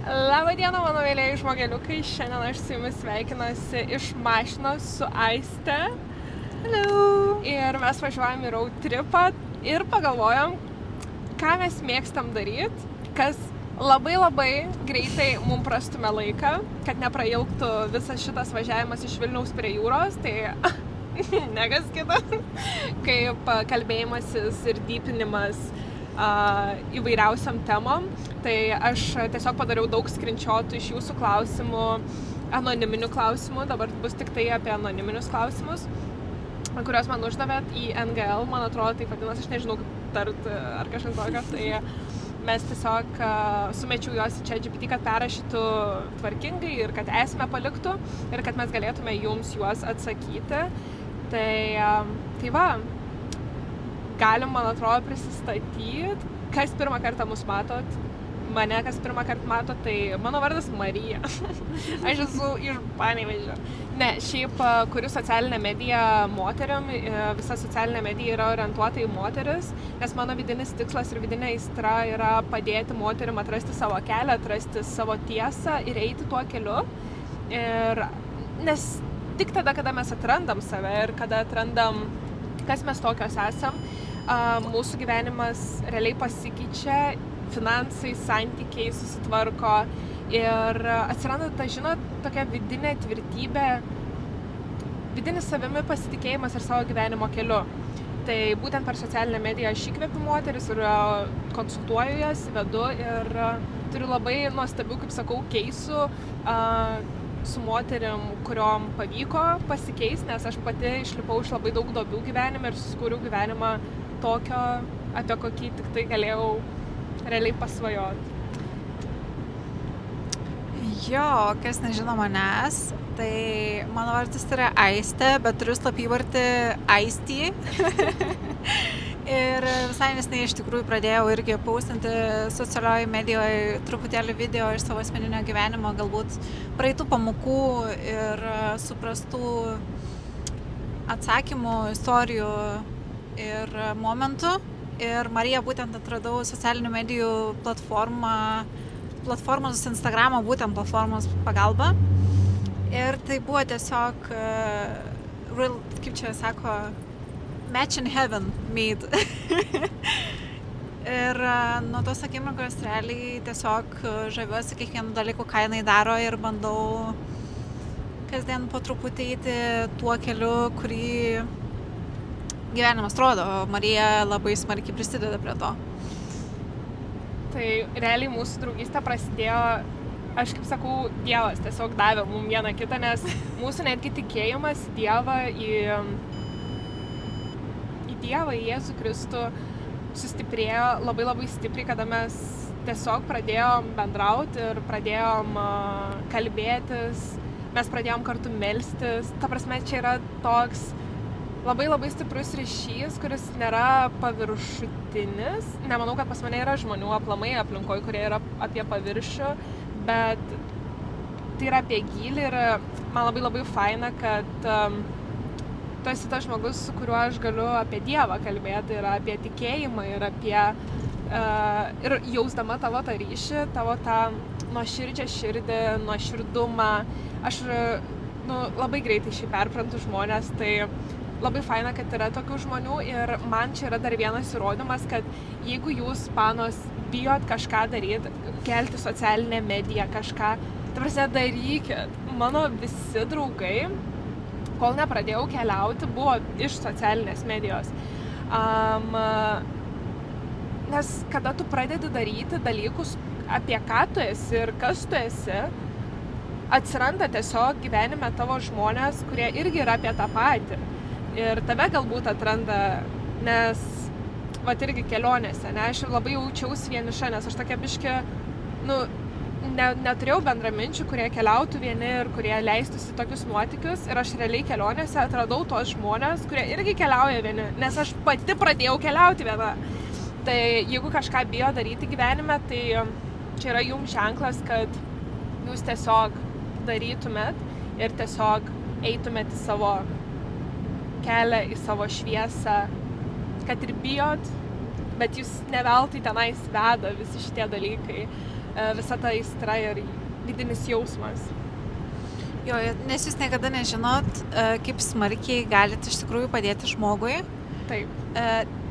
Labą dieną, mano mėlėjai žmogeliukai. Šiandien aš su jumis sveikinuosi iš mašinos su Aiste. Hello. Ir mes važiuojam į road tripą ir pagalvojom, ką mes mėgstam daryti, kas labai greitai mums prastumė laiką, kad neprailgtų visas šitas važiavimas iš Vilniaus prie jūros. Tai nekas kitas, kaip kalbėjimasis ir dypinimas įvairiausiam temom. Tai aš tiesiog padariau daug skrinčiotų iš jūsų klausimų, anoniminių klausimų. Dabar bus tik tai apie anoniminius klausimus, kuriuos man uždavėt į NGL, man atrodo taip vadinasi, aš nežinau kaip tart ar kažkas tokio. Tai mes tiesiog sumečiau juos į ChatGPT, kad perrašytų tvarkingai ir kad esmę paliktų ir kad mes galėtume jums juos atsakyti. Tai va, galim, man atrodo, prisistatyti. Kas pirmą kartą mus matot? Mane kas pirmą kartą matot, tai mano vardas Marija. Aš esu iš Panevėžio. Ne, šiaip kuriu socialinę mediją moteriam. Visa socialinė medija yra orientuota į moteris, nes mano vidinis tikslas ir vidinė aistra yra padėti moterim atrasti savo kelią, atrasti savo tiesą ir eiti tuo keliu. Nes tik tada, kada mes atrandam save ir kada atrandam, kas mes tokios esam, mūsų gyvenimas realiai pasikeičia, finansai, santykiai susitvarko ir atsiranda ta, žinot, tokia vidinė tvirtybė, vidinis savimi pasitikėjimas ir savo gyvenimo keliu. Tai būtent per socialinę mediją aš įkvepiu moteris ir konsultuoju jas, vedu ir turiu labai nuostabių, kaip sakau, keisų su moterim, kuriom pavyko pasikeisti, nes aš pati išlipau iš labai daug duobių gyvenime ir susikūriau gyvenimą tokio, apie kokį tik tai galėjau realiai pasvajoti. Jo, kas nežino manęs, tai mano vardas yra Aiste, bet turiu slapyvardį Aistį. Ir visai neseniai iš tikrųjų pradėjau irgi paustinti socialioje medijoje truputėlį video iš savo asmeninio gyvenimo, galbūt praeitų pamokų ir suprastų atsakymų, istorijų ir momentų. Ir Marija būtent atradau socialinių medijų platformos Instagramo, būtent platformos pagalba. Ir tai buvo tiesiog, kaip čia sako, match in heaven made. Ir nuo tos akimirkos realiai tiesiog žaviuosi kiekvienu dalyku, ką jinai daro ir bandau kasdien po truputį eiti tuo keliu, kurį gyvenimas rodo. Marija labai smarkiai prisideda prie to. Tai realiai mūsų draugystė prasidėjo, aš kaip sakau, Dievas tiesiog davė mums vieną kitą, nes mūsų netgi tikėjimas Dievą į Dievą, į Jėzų Kristų sustiprėjo labai stipriai, kada mes tiesiog pradėjom bendrauti ir pradėjom kalbėtis, mes pradėjom kartu melstis. Ta prasme, čia yra toks labai stiprus ryšys, kuris nėra paviršutinis. Nemanau, kad pas mane yra žmonių aplamai aplinkoje, kurie yra apie paviršių, bet tai yra apie gylį ir man labai faina, kad tu esi tas žmogus, su kuriuo aš galiu apie Dievą kalbėti ir apie tikėjimą ir apie ir jausdama tavo tą ryšį, tavo tą nuoširdžią širdį, nuoširdumą. Aš labai greitai šį perprantu žmonės, tai labai faina, kad yra tokių žmonių ir man čia yra dar vienas įrodymas, kad jeigu jūs, panos, bijot kažką daryti, kelti socialinę mediją, kažką, ta prasme, darykit. Mano visi draugai, kol nepradėjau keliauti, buvo iš socialinės medijos. Nes kada tu pradedi daryti dalykus, apie ką tu esi ir kas tu esi, atsiranda tiesiog gyvenime tavo žmonės, kurie irgi yra apie tą patį. Ir tave galbūt atranda, nes vat irgi kelionėse, ne, aš labai jaučiausi vieniša, nes aš tokia biškė, neturėjau bendraminčių, kurie keliautų vieni ir kurie leistųsi tokius nuotykius. Ir aš realiai kelionėse atradau tos žmonės, kurie irgi keliauja vieni, nes aš pati pradėjau keliauti viena. Tai jeigu kažką bijo daryti gyvenime, tai čia yra jums ženklas, kad jūs tiesiog darytumėt ir tiesiog eitumėt į savo kelią, į savo šviesą, kad ir bijot, bet jūs ne veltui tenais veda visi šitie dalykai. visa ta aistra ir vidinis jausmas. Jo, nes jūs niekada nežinot, kaip smarkiai galite iš tikrųjų padėti žmogui. Taip.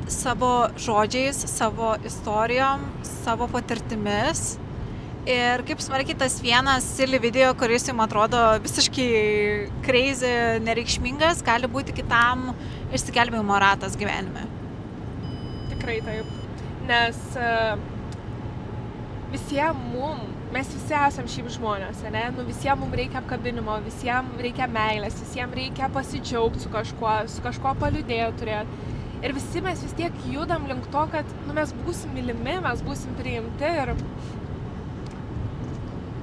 Savo žodžiais, savo istorijom, savo patirtimis. Ir kaip smarkiai tas vienas silly video, kuris jums atrodo visiškai crazy, nereikšmingas, gali būti kitam išsigelbėjimo ratas gyvenime. Tikrai taip. Nes mes visi esam šiaip žmonės, ne? Visiems mums reikia apkabinimo, visiems reikia meilės, visiems reikia pasidžiaugti su kažkuo paliūdėti turėti. Ir visi mes vis tiek judam link to, kad mes būsim mylimi, mes būsim priimti ir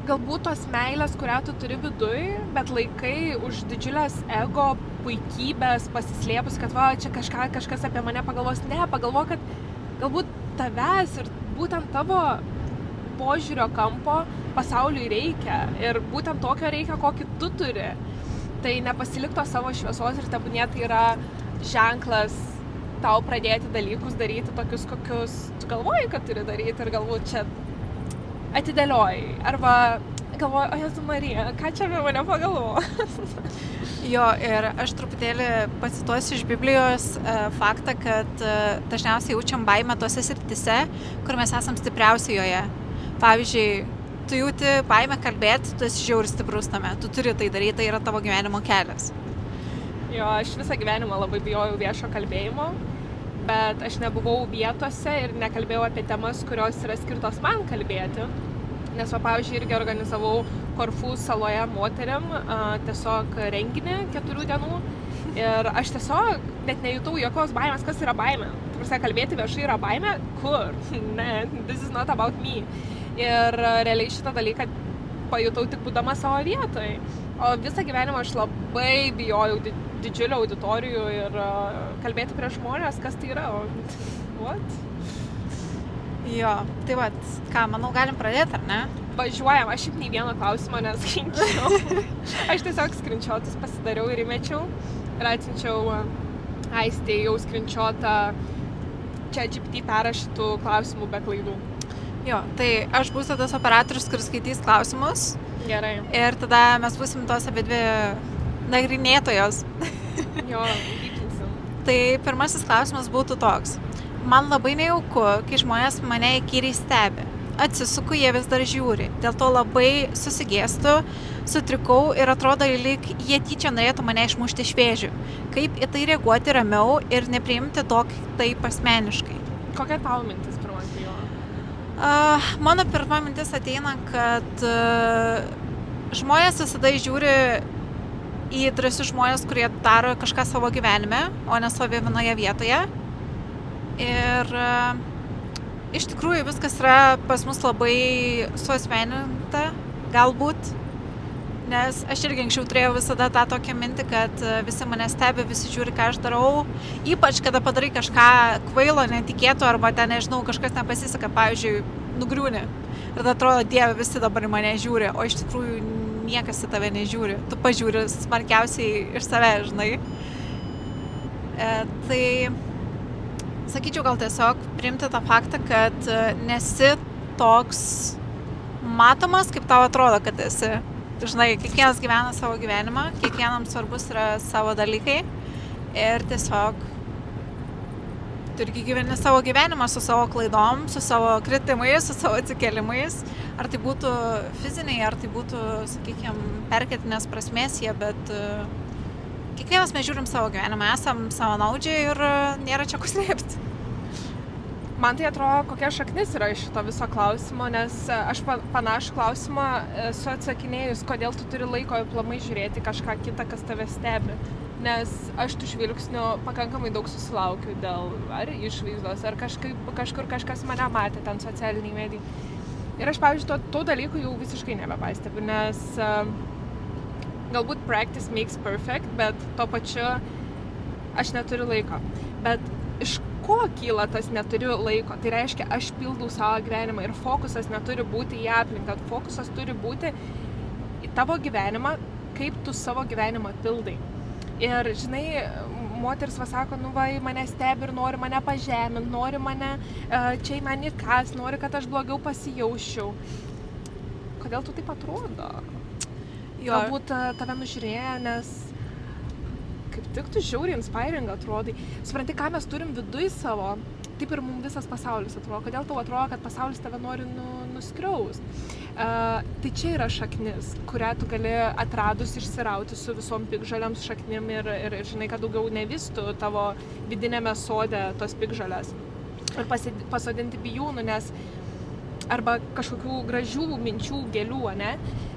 galbūt tos meilės, kurią tu turi viduj, bet laikai už didžiulės ego puikybės pasislėpus, kad čia kažkas apie mane pagalvos. Ne, pagalvo, kad galbūt tavęs ir būtent tavo požiūrio kampo pasauliui reikia. Ir būtent tokio reikia, kokį tu turi. Tai nepasilik to savo šviesos ir tebūnie tai yra ženklas tau pradėti dalykus daryti tokius, kokius tu galvoji, kad turi daryti ir galbūt čia atidėlioji. Arba galvoji, o Jėzus Marija, ką čia apie mane pagalvo? Jo, ir aš truputėlį pacituosiu iš Biblijos faktą, kad dažniausiai jaučiam baimę tose srityse, kur mes esam stipriausi joje. Pavyzdžiui, tu jauti baimę kalbėti, tu esi žiauriai stiprus tame, tu turi tai daryti, tai yra tavo gyvenimo kelias. Jo, aš visą gyvenimą labai bijojau viešo kalbėjimo, bet aš nebuvau vietose ir nekalbėjau apie temas, kurios yra skirtos man kalbėti. Nes, pavyzdžiui, irgi organizavau Korfų saloje moteriam tiesiog renginį 4 dienų ir aš tiesiog net nejutau jokios baimės, kas yra baimė. Kalbėti viešai yra baimė? Kur? Ne, this is not about me. Ir realiai šitą dalyką pajutau tik būdama savo vietoje. O visą gyvenimą aš labai bijojau didžiulių auditorijų ir kalbėti prieš žmonės, kas tai yra. What? Jo, tai vat, ką, manau, galim pradėti, ar ne? Važiuojam, aš šiaip nei vieno klausimo neskrinčiau. Aš tiesiog skrinčiotus pasidariau ir įmečiau ir atsiunčiau Aistei jau skrinčiotą ChatGPT perrašytų klausimų be klaidų. Jo, tai aš būsiu tas operatorius, kuris skaitys klausimus. Gerai. Ir tada mes būsim tos abidvi nagrinėtojos. Jo, vykinsim. Tai pirmasis klausimas būtų toks. Man labai nejauku, kai žmonės mane įkyriai stebi. Atsisuku, jie vis dar žiūri. Dėl to labai susigėstu, sutrikau ir atrodo, lyg jie tyčia norėtų mane išmušti iš vėžių. Kaip į tai reaguoti ramiau ir nepriimti to taip asmeniškai? Kokia tavo mintis pirmas jo? Mano pirma mintis ateina, kad žmonės visada žiūri į drąsius žmonės, kurie daro kažką savo gyvenime, o nestovi vienoje vietoje. Ir iš tikrųjų viskas yra pas mus labai suasmeninta, galbūt, nes aš irgi anksčiau turėjau visada tą tokią mintį, kad visi mane stebi, visi žiūri, ką aš darau, ypač kada padarai kažką kvailo, netikėto, arba ten, nežinau, kažkas nepasiseka, pavyzdžiui, nugriūni. Ir tada atrodo, Dieve, visi dabar į mane žiūri, o iš tikrųjų niekas į tave nežiūri. Tu pažiūri smarkiausiai iš savęs, žinai. Tai sakyčiau, gal tiesiog priimti tą faktą, kad nesi toks matomas, kaip tau atrodo, kad esi. Žinai, kiekvienas gyvena savo gyvenimą, kiekvienam svarbus yra savo dalykai ir tiesiog tu irgi gyveni savo gyvenimą su savo klaidom, su savo kritimais, su savo atsikėlimais. Ar tai būtų fiziniai, ar tai būtų, sakykime, perkeltinės prasmės jie, bet kiekvienas mes žiūrim savo gyvenimą, esam savanaudžiai ir nėra čia ko slėpti. Man tai atrodo, kokia šaknis yra iš šito viso klausimo, nes aš panašų klausimą esu atsakinėjus, kodėl tu turi laiko aplamai žiūrėti kažką kitą, kas tave stebi. Nes aš tų žvilgsnių pakankamai daug susilaukiu dėl ar išvaizdos, ar kažkur kažkas mane matė ten socialiniai medijai. Ir aš, pavyzdžiui, tų dalykų jau visiškai nebepastebiu, nes galbūt practice makes perfect, bet tuo pačiu aš neturiu laiko. Bet iš ko kyla tas neturiu laiko? Tai reiškia, aš pildau savo gyvenimą ir fokusas neturi būti į aplinką, fokusas turi būti į tavo gyvenimą, kaip tu savo gyvenimą pildai. Ir, žinai, moteris sako, mane stebi ir nori mane pažeminti, nori mane čia į mane įkąs, nori, kad aš blogiau pasijausčiau. kodėl tu taip atrodo. Jo. Galbūt tave nužiūrėjo, nes kaip tik tu žiauriai inspiring atrodai. Supranti, ką mes turim viduj savo, taip ir mums visas pasaulis atrodo. Kodėl tau atrodo, kad pasaulis tave nori nuskriaust? Tai čia yra šaknis, kurią tu gali atradus išsirauti su visom pikžaliam šaknim ir žinai, kad daugiau nevistų tavo vidinėme sode tos pikžalės. Ir pasodinti bijūnų, nes arba kažkokių gražių minčių, gėlių, ne?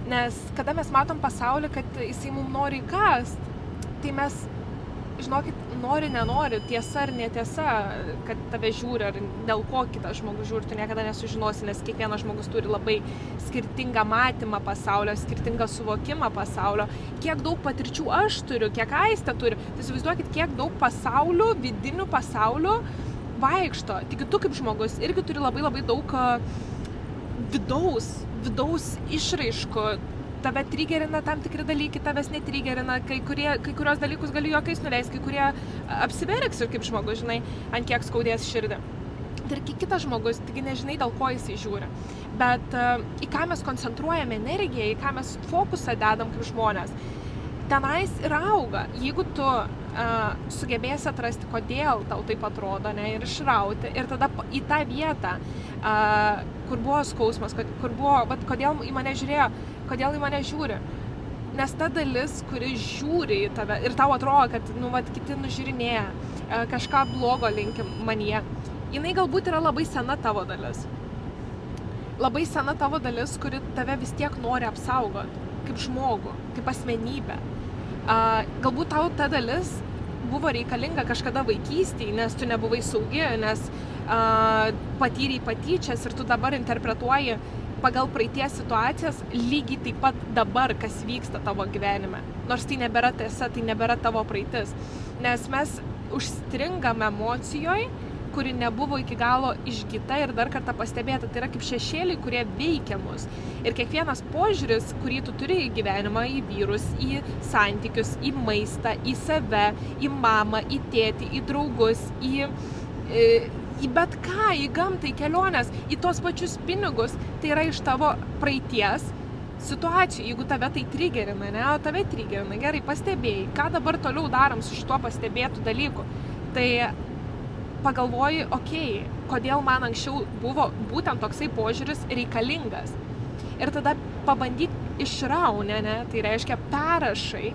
Nes kada mes matom pasaulį, kad jisai mums nori įkast, tai mes, žinokit, nenori, tiesa ar netiesa, kad tave žiūri, ar dėl ko kitas žmogus žiūri, tu niekada nesužinosi, nes kiekvienas žmogus turi labai skirtingą matymą pasaulio, skirtingą suvokimą pasaulio. Kiek daug patirčių aš turiu, kiek Aistė turi, tai įsivaizduokit, kiek daug pasaulių, vidinių pasaulių vaikšto. Tik tu kaip žmogus irgi turi labai daug vidaus išraiškų. Tave trigerina tam tikri dalykai, tavęs netrigerina, kai kurios dalykus gali juokais nuleisti, kai kurie apsiverks ir kaip žmogus, žinai, ant kiek skaudės širdį. Tai ir kitas žmogus, taigi nežinai, dėl ko jisai žiūri. Bet į ką mes koncentruojame energiją, į ką mes fokusą dedam kaip žmonės, tenais ir auga. Jeigu tu sugebėsi atrasti, kodėl tau taip atrodo, ne, ir išrauti, ir tada į tą vietą, kur buvo skausmas, kur buvo, kodėl į mane žiūrėjo, kodėl į mane žiūri. Nes ta dalis, kuri žiūri į tave ir tau atrodo, kad kiti nužiūrinėja, kažką blogo linki manyje, jinai galbūt yra labai sena tavo dalis. Labai sena tavo dalis, kuri tave vis tiek nori apsaugoti, kaip žmogų, kaip asmenybę. Galbūt tau ta dalis buvo reikalinga kažkada vaikystėje, nes tu nebuvai saugi, nes patyrei patyčias ir tu dabar interpretuoji pagal praeities situacijas lygiai taip pat dabar, kas vyksta tavo gyvenime. Nors tai nebėra tiesa, tai nebėra tavo praeitis. Nes mes užstringam emocijoje, kuri nebuvo iki galo išgyta ir dar kartą pastebėta. Tai yra kaip šešėliai, kurie veikia mus. Ir kiekvienas požiūris, kurį tu turi į gyvenimą, į vyrus, į santykius, į maistą, į save, į mamą, į tėtį, į draugus, į bet ką, į gamtą, į keliones, į tos pačius pinigus, tai yra iš tavo praeities situacijų. Jeigu tave tai trigerina, ne, o tave trigerina, gerai, pastebėjai, ką dabar toliau darom su šituo pastebėtų dalyku, tai pagalvoji, kodėl man anksčiau buvo būtent toksai požiūris reikalingas. Ir tada pabandyk išraunę, ne, tai reiškia perrašai,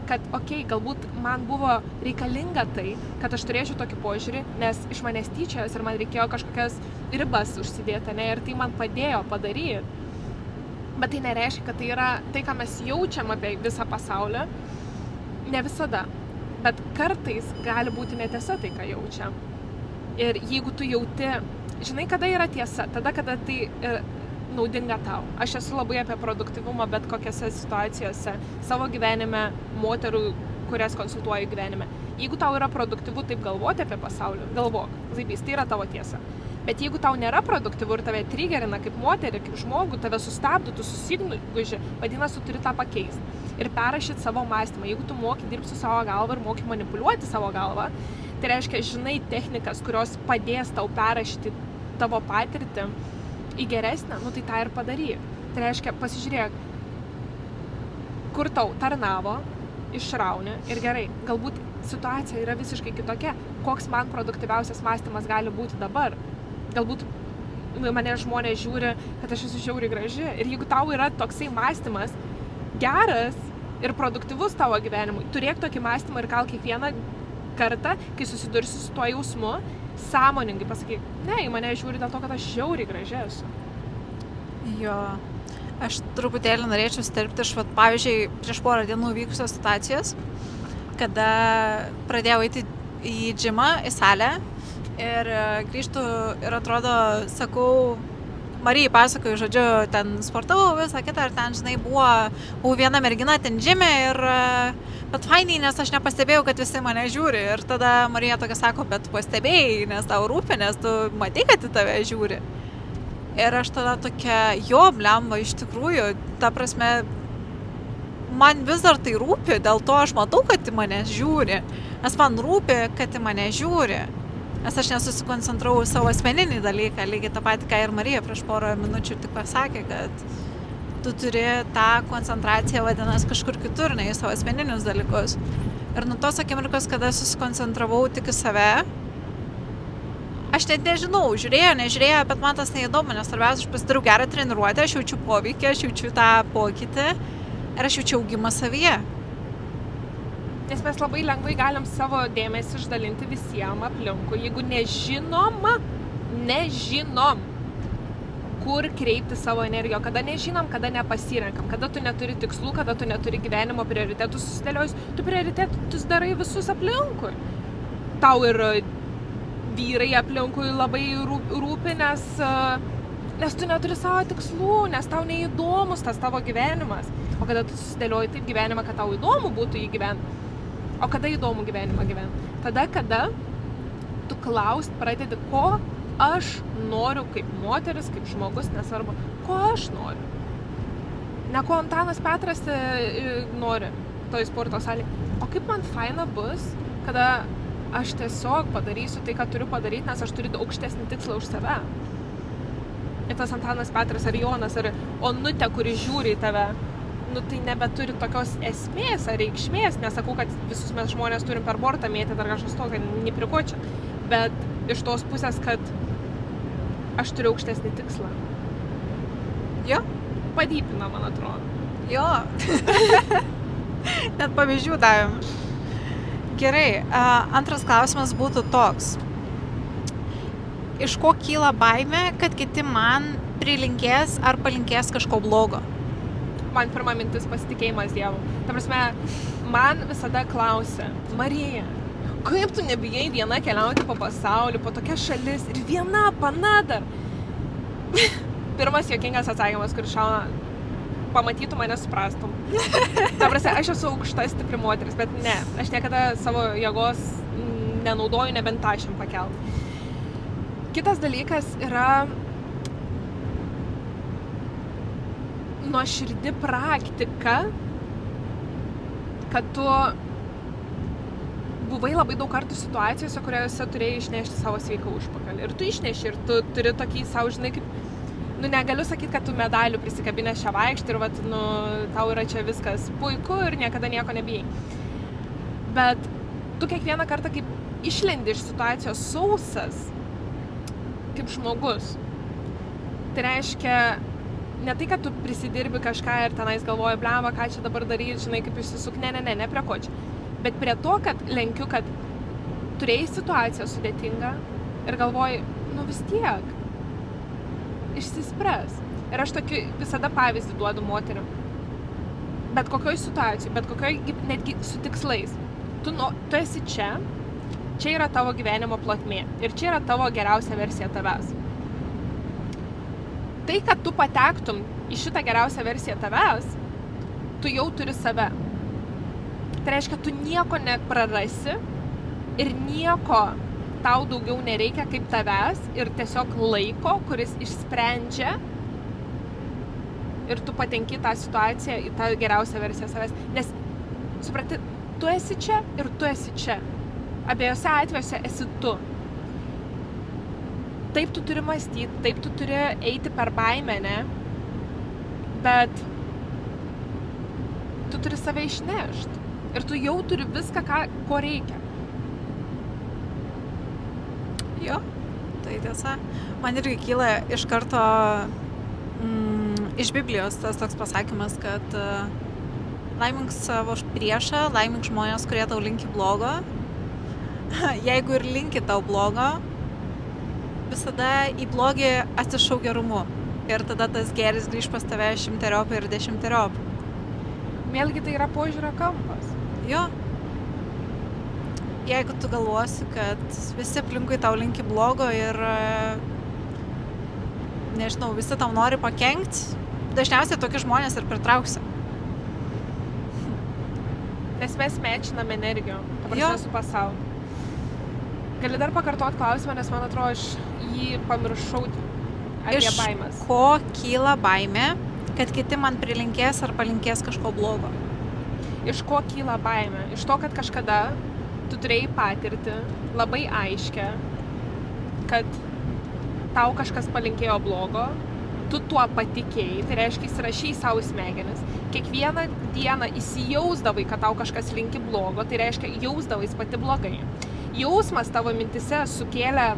kad, galbūt man buvo reikalinga tai, kad aš turėčiau tokį požiūrį, nes iš manęs tyčias ir man reikėjo kažkokias ribas užsidėti, ne, ir tai man padėjo padaryti. Bet tai nereiškia, kad tai yra tai, ką mes jaučiam apie visą pasaulį, ne visada. Bet kartais gali būti netiesa tai, ką jaučiam. Ir jeigu tu jauti, žinai, kada yra tiesa, tada, kada tai naudinga tau. Aš esu labai apie produktyvumą bet kokiose situacijose, savo gyvenime, moterų, kurias konsultuoju gyvenime. Jeigu tau yra produktyvu taip galvoti apie pasaulį, galvok, zaibys, tai yra tavo tiesa. Bet jeigu tau nėra produktyvu ir tave trigerina kaip moterį, kaip žmogų, tave sustabdo, tu susignuži, vadinasi, tu turi tą pakeisti. Ir perrašyti savo mąstymą. Jeigu tu moki dirbti su savo galva ir moki manipuliuoti savo galvą, tai reiškia, žinai technikas, kurios padės tau perrašyti tavo patirtį į geresnę, tai tą ir padaryk. Tai reiškia, pasižiūrėk, kur tau tarnavo, išrauni ir gerai, galbūt situacija yra visiškai kitokia, koks man produktyviausias mąstymas gali būti dabar. Galbūt mane žmonės žiūri, kad aš esu žiauriai graži ir jeigu tau yra toksai mąstymas geras ir produktyvus tavo gyvenimui, turėk tokį mąstymą ir gal kiekvieną kartą, kai susidursi su tuo jausmu, sąmoningai pasakyk, ne, į mane žiūri dėl to, kad aš žiauriai graži esu. Jo, aš truputėlį norėčiau stelbti iš, pavyzdžiui, prieš porą dienų vykusios situacijos, kada pradėjau eiti į džimą, į salę ir grįžtu ir atrodo, sakau, Marijai pasakoju, žodžiu, ten sportavau visą kitą ir ten, žinai, buvo viena mergina ten džime ir bet fainiai, nes aš nepastebėjau, kad visi mane žiūri ir tada Marija tokia sako, bet pastebėjai, nes tau rūpi, nes tu matai, kad į tave žiūri. Ir aš tada tokia, blemba, iš tikrųjų, ta prasme, man vis dar tai rūpi, dėl to aš matau, kad į mane žiūri, nes man rūpi, kad į mane žiūri. Nes aš nesusikoncentravau savo asmeninį dalyką, lygiai tą patį, ką ir Marija prieš porą minučių tik pasakė, kad tu turi tą koncentraciją vadinasi kažkur kitur, ne į savo asmeninius dalykus. Ir nuo tos akimirkos, kada susikoncentravau tik į save, aš net nežinau, nežiūrėjo, bet man tas neįdomu, nes svarbiausia, aš pasidariau gerą treniruotę, aš jaučiu poveikį, aš jaučiu tą pokytį ir aš jaučiu augimą savyje. Nes mes labai lengvai galim savo dėmesį išdalinti visiems aplinkui, jeigu nežinom, kur kreipti savo energiją, kada nežinom, kada nepasirenkam, kada tu neturi tikslų, kada tu neturi gyvenimo prioritetų susidėliojus, tu prioritetus darai visus aplinkui. Tau ir vyrai aplinkui labai rūpi, nes tu neturi savo tikslų, nes tau neįdomus tas tavo gyvenimas. O kada tu susidėlioji taip gyvenimą, kad tau įdomu būtų jį gyventi. O kada įdomu gyvenimą gyventi? Tada, kada tu klaust pradedi, ko aš noriu kaip moteris, kaip žmogus, nesvarbu, ko aš noriu. Ne ko Antanas Petras nori toj sporto salėje. O kaip man faina bus, kada aš tiesiog padarysiu tai, ką turiu padaryti, nes aš turiu aukštesnį tikslą už save. Ir tas Antanas Petras ar Jonas ar Onutė, kuri žiūri į tave, tai nebeturi tokios esmės ar reikšmės. Nesakau, kad visus mes žmonės turim per bortą mėtyti ar kažkas to, kad neprikočia. Bet iš tos pusės, kad aš turiu aukštesnį tikslą. Jo? Padypina, man atrodo. Jo. Net pavyzdžių davėm. Gerai, antras klausimas būtų toks. Iš ko kyla baimė, kad kiti man prilinkės ar palinkės kažko blogo? Man pirma mintis pasitikėjimas Dievu. Ta prasme, man visada klausia, Marija, kaip tu nebijai viena keliauti po pasaulį, po tokias šalis ir viena panadar? Pirmas juokingas atsakymas, kur šauna, pamatytų mane suprastum. Ta prasme, aš esu aukšta, stipri moteris, bet ne, aš niekada savo jėgos nenaudoju, nebent tašėm pakelt. Kitas dalykas yra nuoširdi praktika, kad tu buvai labai daug kartų situacijose, kuriuose turėjai išnešti savo sveiką užpakalį. Ir tu išneši, ir tu turi tokį savo, žinai, kaip, negaliu sakyti, kad tu medalių prisikabinęs čia vaikšti ir tau yra čia viskas puiku ir niekada nieko nebijai. Bet tu kiekvieną kartą, kaip išlendi iš situacijos sausas, kaip žmogus, tai reiškia, ne tai, kad tu prisidirbi kažką ir tenais galvoji, blemba, ką čia dabar daryti, žinai, kaip išsisuk, ne prie ko čia. Bet prie to, kad lenkiu, kad turėjai situaciją sudėtingą ir galvoji, vis tiek, išsispręs. Ir aš tokį visada pavyzdį duodu moterim. Bet kokioj situacijai, bet kokioj netgi su tikslais. Tu esi čia yra tavo gyvenimo plotmė ir čia yra tavo geriausia versija tavęs. Tai, kad tu patektum į šitą geriausią versiją tavęs, tu jau turi save. Tai reiškia, tu nieko neprarasi ir nieko tau daugiau nereikia kaip tavęs ir tiesiog laiko, kuris išsprendžia ir tu patenki tą situaciją į tą geriausią versiją savęs. Nes, suprati, tu esi čia ir tu esi čia. Abiejose atvejuose esi tu. Taip tu turi mąstyti, taip tu turi eiti per baimę, ne? Bet tu turi save išnešti. Ir tu jau turi viską, ko reikia. Jo, tai tiesa. Man irgi kyla iš karto iš Biblijos tas toks pasakymas, kad laimink savo priešą, laimink žmonės, kurie tau linki blogo. Jeigu ir linki tau blogo, visada į blogį atsišauk gerumu. Ir tada tas geris grįž pas tave 100 ir 10. Vėlgi tai yra požiūrio kampas. Jo. Jeigu tu galvosi, kad visi aplinkui tau linki blogo ir, nežinau, visi tau nori pakenkti, dažniausiai tokie žmonės ir pritrauksi. Nes mes mečinam energijom, su pasauliu. Gali dar pakartot klausimą, nes man atrodo, aš jį pamiršau apie baimes. Iš ko kyla baimė, kad kiti man prilinkės ar palinkės kažko blogo? Iš ko kyla baimė? Iš to, kad kažkada tu turėjai patirtį labai aiškę, kad tau kažkas palinkėjo blogo, tu tuo patikėjai, tai reiškia įsirašai savo smegenis. Kiekvieną dieną įsijausdavai, kad tau kažkas linki blogo, tai reiškia jausdavai pati blogai. Jausmas tavo mintise sukėlė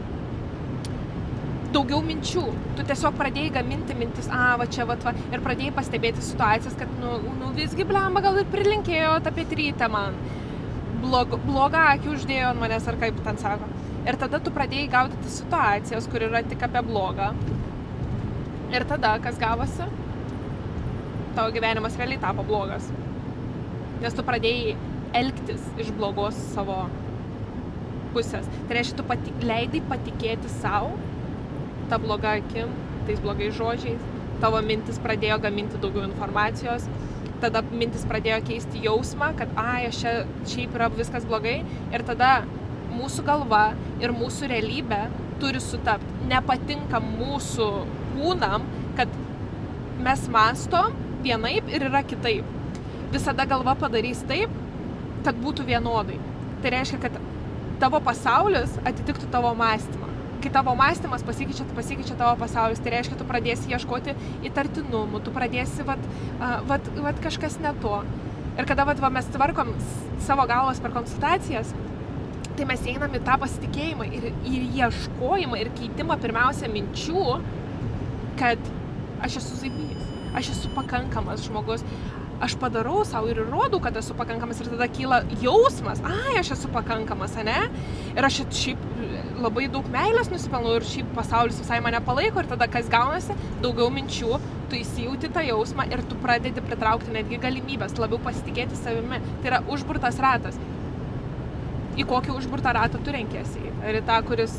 daugiau minčių. Tu tiesiog pradėjai gaminti mintis, va čia, va, ir pradėjai pastebėti situacijas, kad, visgi blemba, gal ir prilinkėjo tą pietrytę man. Blogą akį uždėjo ant manęs, ar kaip ten sako. Ir tada tu pradėjai gaudyti situacijas, kur yra tik apie blogą. Ir tada, kas gavosi, tavo gyvenimas realiai tapo blogas. Nes tu pradėjai elgtis iš blogos savo pusės. Tai reiškia, tu leidai patikėti savo tą blogą akim, tais blogais žodžiais. Tavo mintis pradėjo gaminti daugiau informacijos. Tada mintis pradėjo keisti jausmą, kad šiaip yra viskas blogai. Ir tada mūsų galva ir mūsų realybė turi sutapti. Nepatinka mūsų kūnam, kad mes mąstom vienaip ir yra kitaip. Visada galva padarys taip, kad būtų vienodai. Tai reiškia, kad tavo pasaulis atitiktų tavo mąstymą. Kai tavo mąstymas pasikeičia tavo pasaulis, tai reiškia, tu pradėsi ieškoti įtartinumų, tu pradėsi vat kažkas ne to. Ir kada mes tvarkom savo galvas per konsultacijas, tai mes einam į tą pasitikėjimą ir ieškojimą ir keitimą pirmiausia minčių, kad aš esu zaibys, aš esu pakankamas žmogus, aš padarau savo ir įrodau, kad esu pakankamas ir tada kyla jausmas, aš esu pakankamas, ane? Ir aš šiaip labai daug meilės nusipelnau ir šiaip pasaulis visai mane palaiko ir tada kas gaunasi, daugiau minčių, tu įsijauti tą jausmą ir tu pradedi pritraukti netgi galimybės, labiau pasitikėti savimi. Tai yra užburtas ratas. Į kokį užburtą ratą tu renkiesi? Ar į tą, kuris,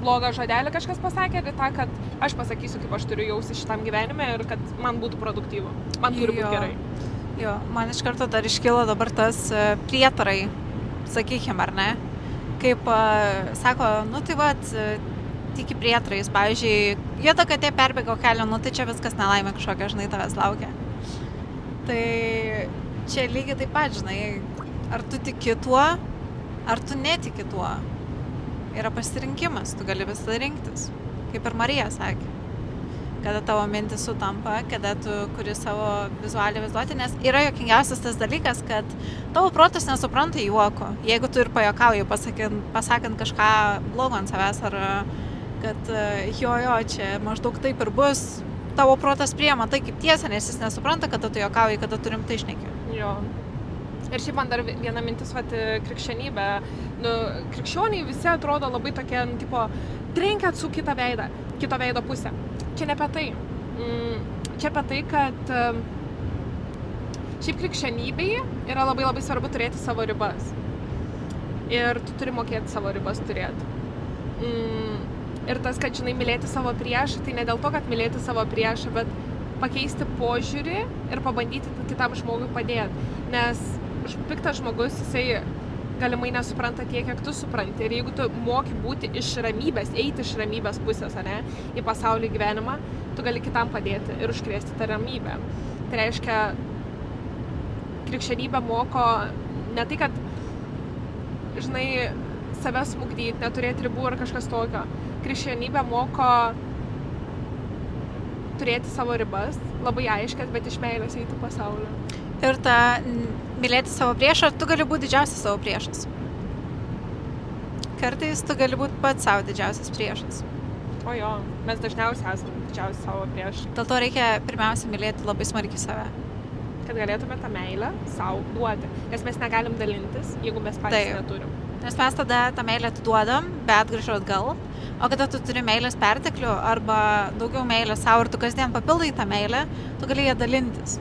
blogą žodelį kažkas pasakė, ar į tą, kad aš pasakysiu, kaip aš turiu jausti šitam gyvenime ir kad man būtų produktyvu, man turi būti gerai. Jo, man iš karto dar iškilo dabar tas prietarai, sakykim, ar ne? Kaip sako, tiki prietarais, pavyzdžiui, juoda katė perbėgo kelią, tai čia viskas nelaimė kažkokia, tavęs laukia. Tai čia lygiai taip pat, ar tu tiki tuo, ar tu netiki tuo. Yra pasirinkimas, tu gali visada rinktis. Kaip ir Marija sakė. Kada tavo mintis sutampa, kada tu kuri savo vizualią vaizduotę, nes yra juokingiausias tas dalykas, kad tavo protas nesupranta juoko. Jeigu tu ir pajuokauji, pasakant kažką blogo ant savęs, ar kad čia maždaug taip ir bus, tavo protas priema tai kaip tiesa, nes jis nesupranta, kada tu juokauji, kada tu rimtai šneki. Jo. Ir šiaip man dar viena mintis, krikščionybė. Krikščioniai visi atrodo labai tokie, trenkiat su kito veido pusę. Čia ne apie tai. Čia apie tai, kad šiaip krikščionybėje yra labai labai svarbu turėti savo ribas. Ir tu turi mokėti savo ribas turėti. Ir tas, kad, mylėti savo priešą, tai ne dėl to, kad mylėti savo priešą, bet pakeisti požiūrį ir pabandyti kitam žmogui padėti. Nes piktas žmogus, jisai galimai nesupranta tiek, kiek tu supranti. Ir jeigu tu moki būti iš ramybės, eiti iš ramybės pusės, ane, į pasaulį gyvenimą, tu gali kitam padėti ir užkrėsti tą ramybę. Tai reiškia, krikščionybė moko ne tai, kad, save smugdyti, neturėti ribų ar kažkas tokio. Krikščionybė moko turėti savo ribas, labai aiškias, bet iš meilės eiti pasaulį. Ir mylėti savo priešą, tu gali būti didžiausias savo priešas. Kartais tu gali būti pats savo didžiausias priešas. O jo, mes dažniausiai esame didžiausi savo priešai. Dėl to reikia pirmiausia mylėti labai smarkiai save. Kad galėtume tą meilę savo duoti. Nes mes negalim dalintis, jeigu mes patys neturim. Nes mes tada tą meilę atiduodam, bet grįžtu atgal. O kada tu turi meilės perteklių arba daugiau meilės savo ir tu kasdien papildai tą meilę, tu gali ją dalintis.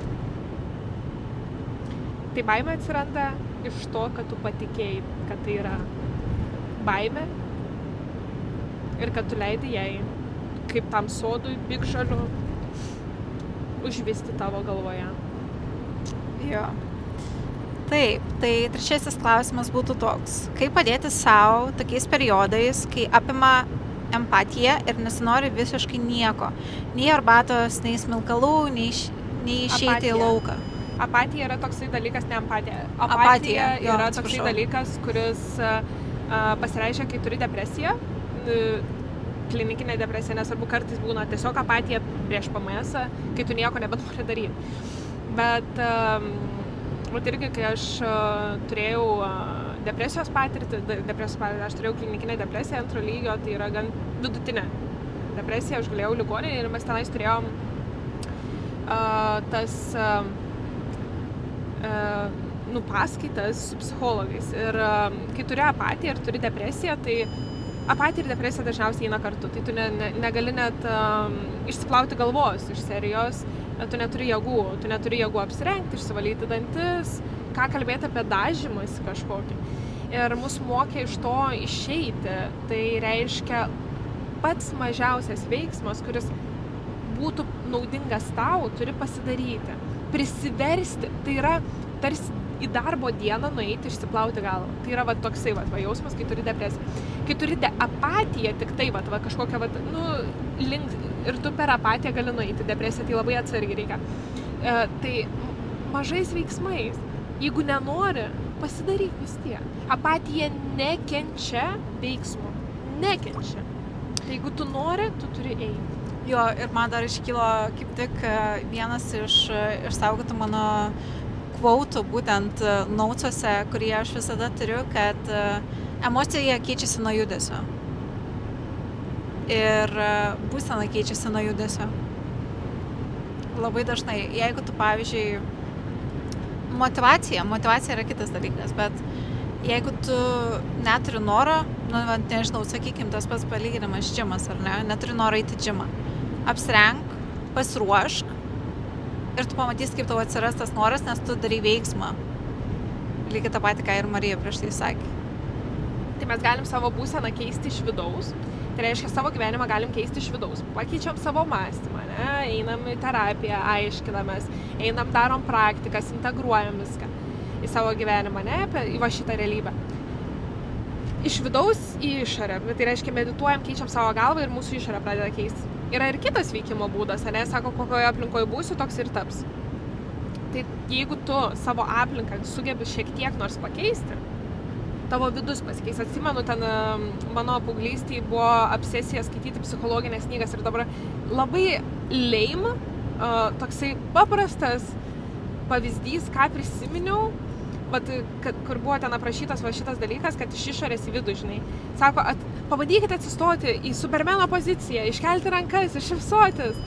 Tai baimė atsiranda iš to, kad tu patikėjai, kad tai yra baimė ir kad tu leidai jai, kaip tam sodui, piktžolių, užvisti tavo galvoje. Jo. Taip, tai trečiasis klausimas būtų toks. Kaip padėti savo tokiais periodais, kai apima empatija ir nesinori visiškai nieko? Nei arbatos, nei smilkalų, nei išeiti į lauką. Apatija yra toksai dalykas, ne empatija. Apatija yra toksai dalykas, kuris pasireiškia, kai turi depresiją. klinikinė depresija, nesvarbu, kartais būna tiesiog apatija prieš PMS, kai tu nieko nebenori daryti. Bet irgi, kai aš turėjau depresijos patirtį, aš turėjau klinikinę depresiją antro lygio, tai yra gan vidutinė depresija, aš galėjau ligoninėje ir mes tenais turėjom paskaitas su psichologais. Ir kai turi apatiją ir turi depresiją, tai apatija ir depresija dažniausiai eina kartu. Tai tu negali net išsiplauti galvos iš serijos, tu neturi jėgų apsirengti, išsivalyti dantis, ką kalbėti apie dažymąsi kažkokį. Ir mus mokė iš to išeiti. Tai reiškia pats mažiausias veiksmas, kuris būtų naudingas tau, turi pasidaryti. Prisiversti, tai yra tarsi į darbo dieną nueiti išsiplauti galvą. Tai yra toksai jausmas, kai turi depresiją. Kai turi apatiją, tik tai kažkokią link, ir tu per apatiją gali nueiti. Depresiją tai labai atsargiai reikia. Tai mažais veiksmais, jeigu nenori, pasidaryk vis tiek. Apatija nekenčia veiksmo. Nekenčia. Tai jeigu tu nori, tu turi eiti. Jo, ir man dar iškilo kaip tik vienas iš išsaugotų mano kvautų, būtent naucuose, kurį aš visada turiu, kad emocija keičiasi nuo judesio. Ir būsena keičiasi nuo judesio. Labai dažnai, jeigu tu, pavyzdžiui, motyvacija yra kitas dalykas, bet jeigu tu neturi noro, nežinau, sakykim, tas pats palyginimas džimas, ar ne, neturi noro eiti džimą. Apsirenk, pasiruošk ir tu pamatysi, kaip tau atsiras tas noras, nes tu darai veiksmą. Lygiai tą patį, ką ir Marija prieš tai sakė. Tai mes galim savo būseną keisti iš vidaus. Tai reiškia, savo gyvenimą galim keisti iš vidaus. Pakeičiam savo mąstymą, ne? Einam į terapiją, aiškinamės, einam, darom praktikas, integruojam viską į savo gyvenimą, ne? Į šitą realybę. Iš vidaus į išorę. Tai reiškia, medituojam, keičiam savo galvą ir mūsų išorę pradeda keistis. Yra ir kitas veikimo būdas, ne? Sako, kokioje aplinkoje būsiu, toks ir taps. Tai jeigu tu savo aplinką sugebi šiek tiek nors pakeisti, tavo vidus pasikeis. Atsimenu, ten mano paauglystėje buvo obsesija skaityti psichologinės knygas ir dabar labai lame, toksai paprastas pavyzdys, ką prisiminiau, bet kur buvo ten aprašytas šitas dalykas, kad iš išorės į vidų, žinai. Sako, pabandykite atsistoti į Supermeno poziciją, iškelti rankas, iššypsotis.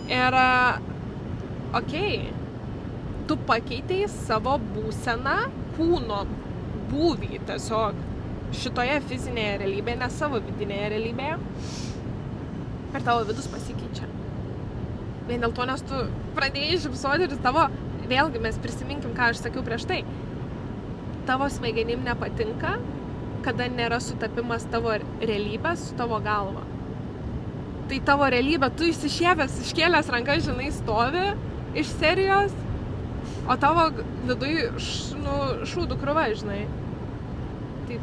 Ir, tu pakeitei savo būseną, kūno būvį tiesiog šitoje fizinėje realybėje, ne savo vidinėje realybėje. Ir tavo vidus pasikeičia. Vien dėl to, nes tu pradėjai šypsoti ir tavo, vėlgi mes prisiminkim, ką aš sakiau prieš tai, tavo smegenim nepatinka, kada nėra sutapimas tavo realybės su tavo galva. Tai tavo realybė, tu išsišiepęs, iškėlęs rankas, žinai, stovi iš serijos, o tavo viduj šūdų krūva, žinai. Tai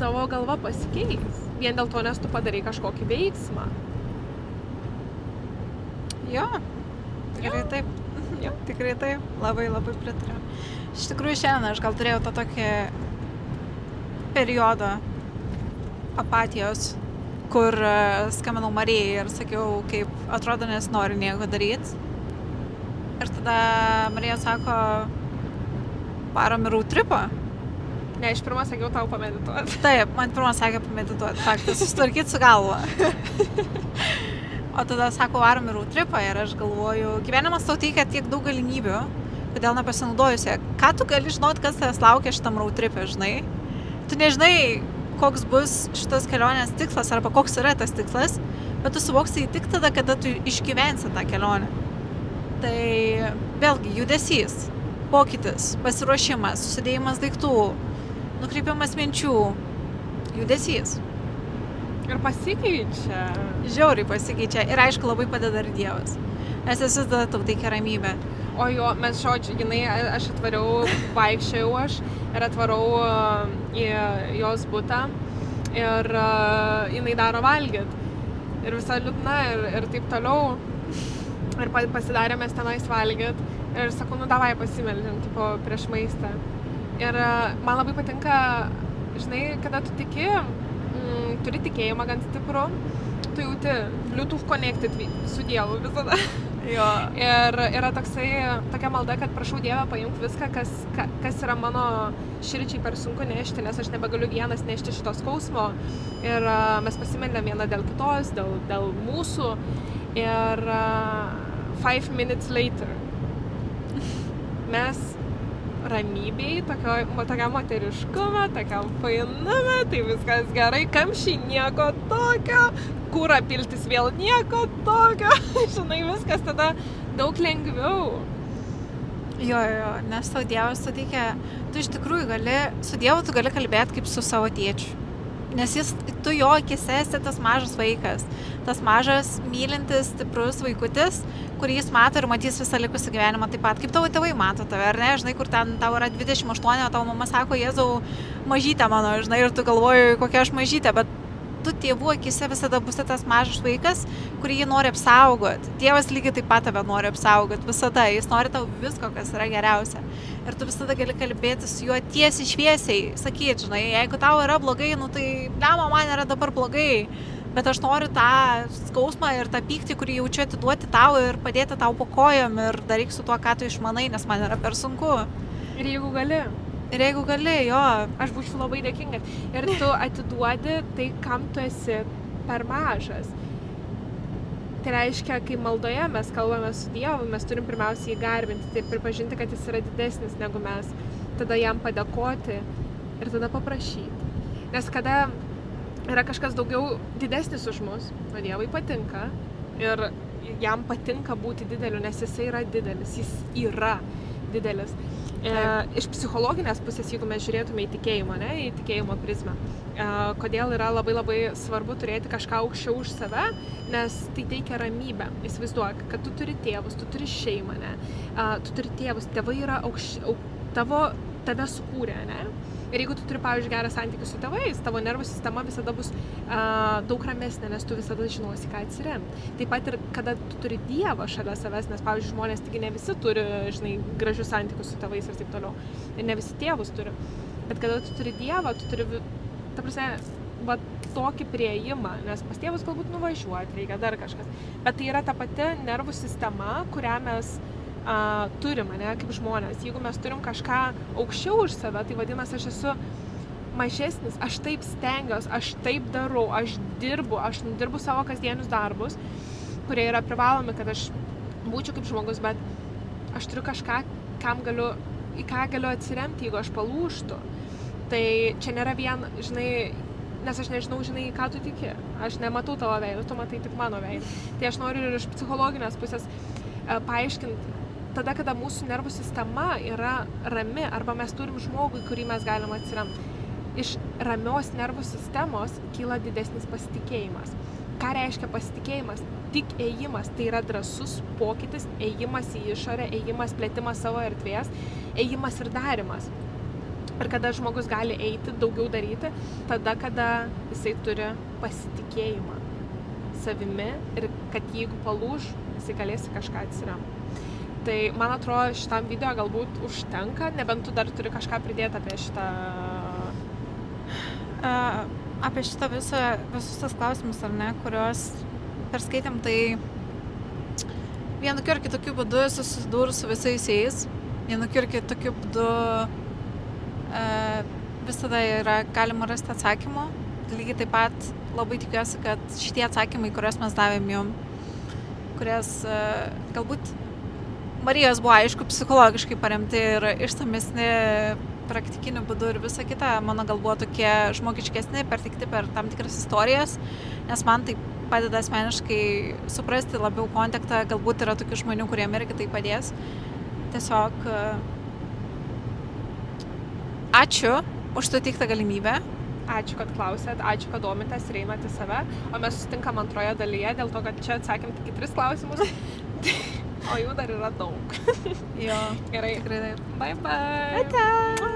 tavo galva pasikeis. Vien dėl to, nes tu padarai kažkokį veiksmą. Jo, tikrai taip. Jo, tikrai taip. Labai, labai pritariu. Iš tikrųjų, šiandien aš gal turėjau tą tokį periodą apatijos, kur skambinau Marijai ir sakiau, kaip atrodo, nes noriu nieko daryti. Ir tada Marija sako, varom į road tripą. Ne, iš pirma sakiau tau pamedituoti. Taip, man pirma sakė pamedituoti, faktas, susitvarkyti su galva. O tada sako, varom į road tripą ir aš galvoju, gyvenimas tau teikia tiek daug galimybių, kodėl nepasinaudojusi. Ką tu gali žinot, kas tavęs laukia šitam road tripė, žinai? Tu nežinai, koks bus šitas kelionės tikslas arba koks yra tas tikslas, bet tu suvoksi jį tik tada, kada tu išgyvensi tą kelionę. Tai vėlgi judesys, pokytis, pasiruošimas, susidėjimas daiktų, nukreipimas minčių, judesys. Ir pasikeičia. Žiauriai pasikeičia. Ir aišku, labai padeda ir Dievas. Nes esi tada tau teikia ramybę. O jo, mes žodžiu, aš atvariau, vaikščiojau aš ir atvarau į jos butą ir jinai daro valgyt. Ir visa liūdna ir taip toliau. Ir pasidarėmės tenais valgyt. Ir sakau, davai pasimeldžiam, tipo, prieš maistą. Ir man labai patinka, žinai, kada tu tiki, turi tikėjimą gan stiprų, tu jauti Bluetooth connected su Dievu visada. Jo. Ir yra tokia malda, kad prašau Dievą paimk viską, kas yra mano širdžiai per sunku nešti, nes aš nebegaliu vienas nešti šito skausmo. Ir mes pasimeldėm vieną dėl kitos, dėl mūsų. Ir 5 minutes later mes ramybėj, tokiam moteriškume, tokiam fainume, tai viskas gerai, kamščiai nieko tokio, kūrą piltis vėl nieko tokio, žinai, viskas tada daug lengviau. Jo, nes tau Dievas suteikia, tu iš tikrųjų su Dievu tu gali kalbėti kaip su savo tėčiu. Nes tu jo akise esi tas mažas vaikas, tas mažas, mylintis, stiprus vaikutis, kurį jis mato ir matys visą likusį gyvenimą taip pat, kaip tavo tėvai mato tave, ar ne, žinai, kur ten tau yra 28, o tavo mama sako, Jėzau, mažytė mano, žinai, ir tu galvoji, kokia aš mažytė, bet tu tėvų akise visada būsi tas mažas vaikas, kurį jį nori apsaugoti. Dievas lygiai taip pat tave nori apsaugoti, visada, jis nori tau visko, kas yra geriausia. Ir tu visada gali kalbėti su juo tiesiai šviesiai, sakyti, žinai, jeigu tau yra blogai, nu tai, man yra dabar blogai, bet aš noriu tą skausmą ir tą pyktį, kurį jaučiu, atiduoti tau ir padėti tau po kojom ir daryk su tuo, ką tu išmanai, nes man yra per sunku. Ir jeigu gali, jo. Aš būčiau labai dėkinga. Ir tu atiduodi tai, kam tu esi per mažas. Tai reiškia, kai maldoje mes kalbame su Dievu, mes turim pirmiausiai jį garbinti ir pripažinti, kad jis yra didesnis negu mes. Tada jam padėkoti ir tada paprašyti. Nes kada yra kažkas daugiau didesnis už mus, o Dievui patinka ir jam patinka būti dideliu, nes jisai yra didelis, jis yra didelis. Iš psichologinės pusės, jeigu mes žiūrėtume į tikėjimą, į tikėjimo prizmę, kodėl yra labai labai svarbu turėti kažką aukščiau už save, nes tai teikia ramybę. Įsivaizduok, kad tu turi tėvus, tu turi šeimą, tu turi tėvus, tėvai yra tave sukūrė, Ir jeigu tu turi, pavyzdžiui, gerą santykį su tėvais, tavo nervų sistema visada bus daug ramesnė, nes tu visada žinosi, ką atsiremti. Taip pat ir kada tu turi Dievą šalia savęs, nes, pavyzdžiui, žmonės taigi ne visi turi, žinai, gražius santykius su tėvais ir taip toliau. Ir ne visi tėvus turi. Bet kada tu turi Dievą, tu turi, ta prasme, tokį priėjimą, nes pas tėvus galbūt nuvažiuoti reikia dar kažkas. Bet tai yra ta pati nervų sistema, kurią mes turim, kaip žmonės. Jeigu mes turim kažką aukščiau už save, tai vadinasi, aš esu mažesnis, aš taip stengiuosi, aš taip darau, aš dirbu savo kasdienius darbus, kurie yra privalomi, kad aš būčiau kaip žmogus, bet aš turiu kažką, į ką galiu atsiremti, jeigu aš palūžtu. Tai čia nėra vien, žinai, nes aš nežinau, žinai, ką tu tiki. Aš nematau tavo veidą, tu matai tik mano veidą. Tai aš noriu ir iš psichologinės pusės paaiškinti, tada, kada mūsų nervų sistema yra rami, arba mes turim žmogų, į kurį mes galim atsiremti. Iš ramios nervų sistemos kyla didesnis pasitikėjimas. Ką reiškia pasitikėjimas? Tik ėjimas, tai yra drąsus pokytis, ėjimas į išorę, ėjimas plėtimas savo erdvės, ėjimas ir darimas. Ir kada žmogus gali eiti, daugiau daryti, tada, kada jisai turi pasitikėjimą savimi ir kad jeigu palūž, jisai galėsi kažką atsiremti. Tai, man atrodo, šitam video galbūt užtenka, nebent tu dar turi kažką pridėti apie šitą... Apie šitą visus tas klausimus, ar ne, kuriuos perskaitėm, tai vienokiu ar kitokiu būdu susidūrus su visais jais, vienokiu ar kitokiu būdu visada yra galima rasti atsakymų. Lygiai taip pat labai tikiuosi, kad šitie atsakymai, kuriuos mes davėm jum, kurias galbūt Marijos buvo, aišku, psichologiškai paremti ir išsamesni praktikiniu būdu ir visa kita, mano gal buvo tokie žmogiškesni, perteikti per tam tikras istorijas, nes man tai padeda asmeniškai suprasti labiau kontekstą, galbūt yra tokių žmonių, kuriem irgi tai padės. Tiesiog ačiū už suteiktą galimybę. Ačiū, kad klausėt, ačiū, kad domitės ir einat į save, o mes susitinkam antroje dalyje, dėl to, kad čia atsakėm tik į 3 klausimus. O jų dar yra daug. Jo, gerai. Tikrai taip. Bye bye. Ate.